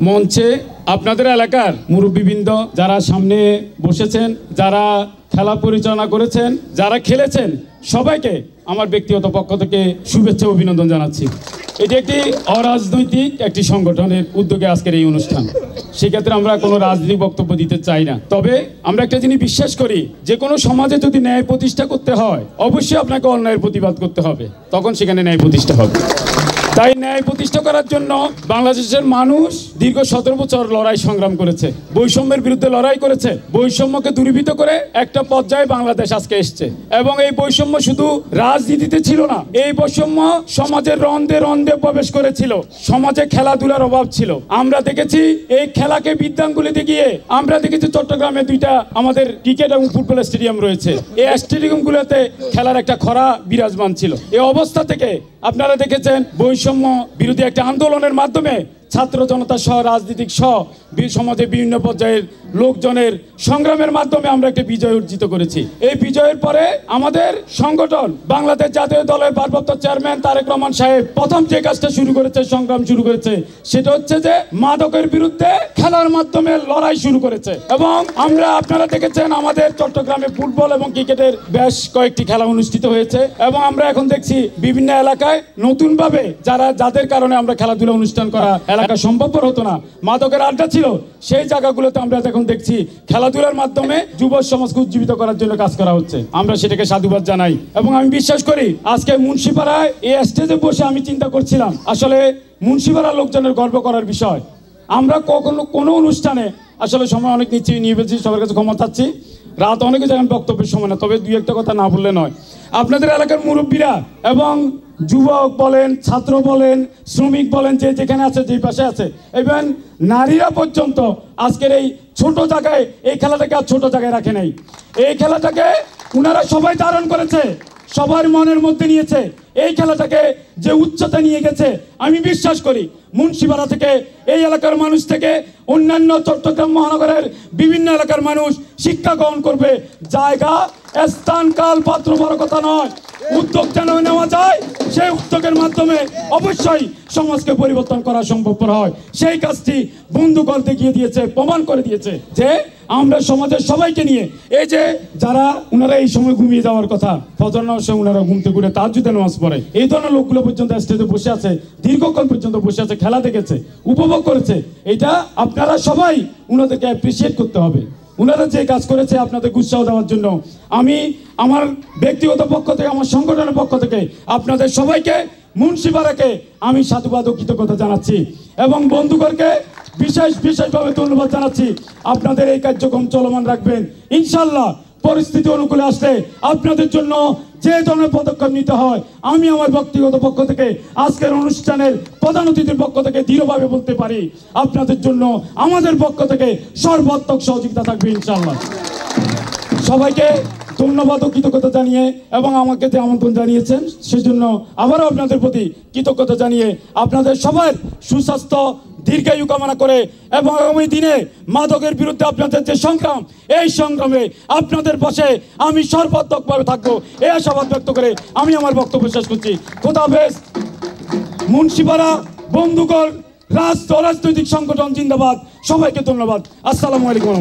মঞ্চে আপনাদের এলাকার মুরব্বীবৃন্দ যারা সামনে বসেছেন, যারা খেলা পরিচালনা করেছেন, যারা খেলেছেন, সবাইকে আমার ব্যক্তিগত পক্ষ থেকে শুভেচ্ছা অভিনন্দন জানাচ্ছি। এটি একটি অরাজনৈতিক একটি সংগঠনের উদ্যোগে আজকের এই অনুষ্ঠান। সেক্ষেত্রে আমরা কোনো রাজনৈতিক বক্তব্য দিতে চাই না। তবে আমরা একটা জিনিস বিশ্বাস করি, যে কোনো সমাজে যদি ন্যায় প্রতিষ্ঠা করতে হয়, অবশ্যই আপনাকে অন্যায়ের প্রতিবাদ করতে হবে, তখন সেখানে ন্যায় প্রতিষ্ঠা হবে। তাই ন্যায় প্রতিষ্ঠা করার জন্য বাংলাদেশের মানুষ দীর্ঘ 17 বছর লড়াই সংগ্রাম করেছে, বৈষম্যের বিরুদ্ধে লড়াই করেছে। বৈষম্যকে দূরীভূত করে একটা পর্যায়ে বাংলাদেশ আজকে এসছে, এবং এই বৈষম্য শুধু রাজনীতিতে ছিল না, এই বৈষম্য সমাজের রন্ধে রন্ধে প্রবেশ করেছিল। সমাজে খেলাধুলার অভাব ছিল। আমরা দেখেছি এই খেলাকে বিদ্যাঙ্গুলিতে গিয়ে আমরা দেখেছি চট্টগ্রামে 2টা আমাদের ক্রিকেট এবং ফুটবল স্টেডিয়াম রয়েছে। এই স্টেডিয়ামগুলোতে খেলার একটা খরা বিরাজমান ছিল। এই অবস্থা থেকে আপনারা দেখেছেন বৈষম্য বিরোধী একটা আন্দোলনের মাধ্যমে ছাত্র জনতা সহ রাজনীতিক সহ সমাজের বিভিন্ন পর্যায়ের লোকজনের সংগ্রামের মাধ্যমে আমরা একটা বিজয় অর্জিত করেছি। এই বিজয়ের পরে আমাদের সংগঠন বাংলাদেশ জাতীয় দলের ভারপ্রাপ্ত চেয়ারম্যান তারেক রহমান সাহেব প্রথম যে কাজটা শুরু করেছে, সংগ্রাম শুরু করেছে, সেটা হচ্ছে যে মাদকের বিরুদ্ধে খেলার মাধ্যমে লড়াই শুরু করেছে। এবং আপনারা দেখেছেন আমাদের চট্টগ্রামে ফুটবল এবং ক্রিকেটের বেশ কয়েকটি খেলা অনুষ্ঠিত হয়েছে, এবং আমরা এখন দেখছি বিভিন্ন এলাকায় নতুনভাবে যাদের কারণে আমরা খেলাধুলা অনুষ্ঠান করা এলাকা সম্ভবপর হতো না, মাদকের আড্ডা ছিল, সেই জায়গাগুলোতে আমরা এখন দেখছি খেলাধুলার মাধ্যমে যুব সমাজকে উজ্জীবিত করার জন্য কাজ করা হচ্ছে। আমরা সেটাকে সাধুবাদ জানাই, এবং আমি বিশ্বাস করি আজকে মুন্সিপাড়ায় এই স্টেজে বসে আমি চিন্তা করছিলাম, আসলে মুন্সিপাড়ার লোকজনের গর্ব করার বিষয়। আমরা কোনো অনুষ্ঠানে আসলে সময় অনেক নিয়ে ফেলছি, সবার কাছে ক্ষমা চাচ্ছি, রাত অনেকে জায়গায় বক্তব্যের সময় না, তবে 2-1টা কথা না বললে নয়। আপনাদের এলাকার মুরব্বীরা এবং যুবক বলেন, ছাত্র বলেন, শ্রমিক বলেন, যে যেখানে আছে, যে পাশে আছে, এবং নারীরা পর্যন্ত আজকের এই ছোট জায়গায় এই খেলাটাকে আর ছোট জায়গায় রাখে নাই। এই খেলাটাকে ওনারা সবাই ধারণ করেছে, সবার মনের মধ্যে নিয়েছে। এই খেলাটাকে যে উচ্চতা নিয়ে গেছে, আমি বিশ্বাস করি মুন্সিপাড়া থেকে, এই এলাকার মানুষ থেকে অন্যান্য চট্টগ্রাম মহানগরের বিভিন্ন এলাকার মানুষ শিক্ষা গ্রহণ করবে। জায়গা, স্থান, কাল, পাত্র বড় কথা নয়, উদ্যোগ যেন নেওয়া যায়, সেই উদ্যোগের মাধ্যমে অবশ্যই সমাজকে পরিবর্তন করা সম্ভবপর হয়। সেই কাজটি বন্ধুগণ দেখিয়ে দিয়েছে, প্রমাণ করে দিয়েছে যে আমরা সমাজের সবাইকে নিয়ে, এই যে যারা ওনারা এই সময় ঘুমিয়ে যাওয়ার কথা, ফজর নামাজে ওনারা ঘুম থেকে উঠে তাহাজ্জুদের নামাজ পড়ে, এই ধরনের লোকগুলো পর্যন্ত স্টেজে বসে আছে, দীর্ঘক্ষণ পর্যন্ত বসে আছে, খেলা দেখেছে, উপভোগ করেছে। এটা আপনারা সবাই ওনাদেরকে অ্যাপ্রিসিয়েট করতে হবে। ওনারা যে কাজ করেছে আপনাদের উৎসাহ দেওয়ার জন্য আমি আমার ব্যক্তিগত পক্ষ থেকে, আমার সংগঠনের পক্ষ থেকে আপনাদের সবাইকে, মুন্সিপাড়াকে আমি সাধুবাদ ও কৃতজ্ঞতা জানাচ্ছি, এবং বন্ধুগণকে বিশেষভাবে ধন্যবাদ জানাচ্ছি। আপনাদের এই কার্যক্রম চলমান রাখবেন, ইনশাল্লাহ পরিস্থিতি অনুকূলে আসলে আপনাদের জন্য যে ধরনের পদক্ষেপ নিতে হয়, আমি আমার ব্যক্তিগত পক্ষ থেকে, আজকের অনুষ্ঠানের প্রধান অতিথির পক্ষ থেকে দৃঢ়ভাবে বলতে পারি, আপনাদের জন্য আমাদের পক্ষ থেকে সর্বাত্মক সহযোগিতা থাকবে ইনশাল্লাহ। সবাইকে ধন্যবাদ ও কৃতজ্ঞতা জানিয়ে, এবং আমাকে যে আমন্ত্রণ জানিয়েছেন সেজন্য আবারও আপনাদের প্রতি কৃতজ্ঞতা জানিয়ে, আপনাদের সবার সুস্বাস্থ্য দীর্ঘায়ু কামনা করে, এবং আগামী দিনে মাদকের বিরুদ্ধে আপনাদের যে সংগ্রাম, এই সংগ্রামে আপনাদের পাশে আমি সর্বাত্মকভাবে থাকবো, এই আশাবাদ ব্যক্ত করে আমি আমার বক্তব্য শেষ করছি। খোদা হাফেজ। মুন্সিপাড়া বন্ধুগণ, রাজনৈতিক সংগঠন জিন্দাবাদ। সবাইকে ধন্যবাদ। আসসালামু আলাইকুম।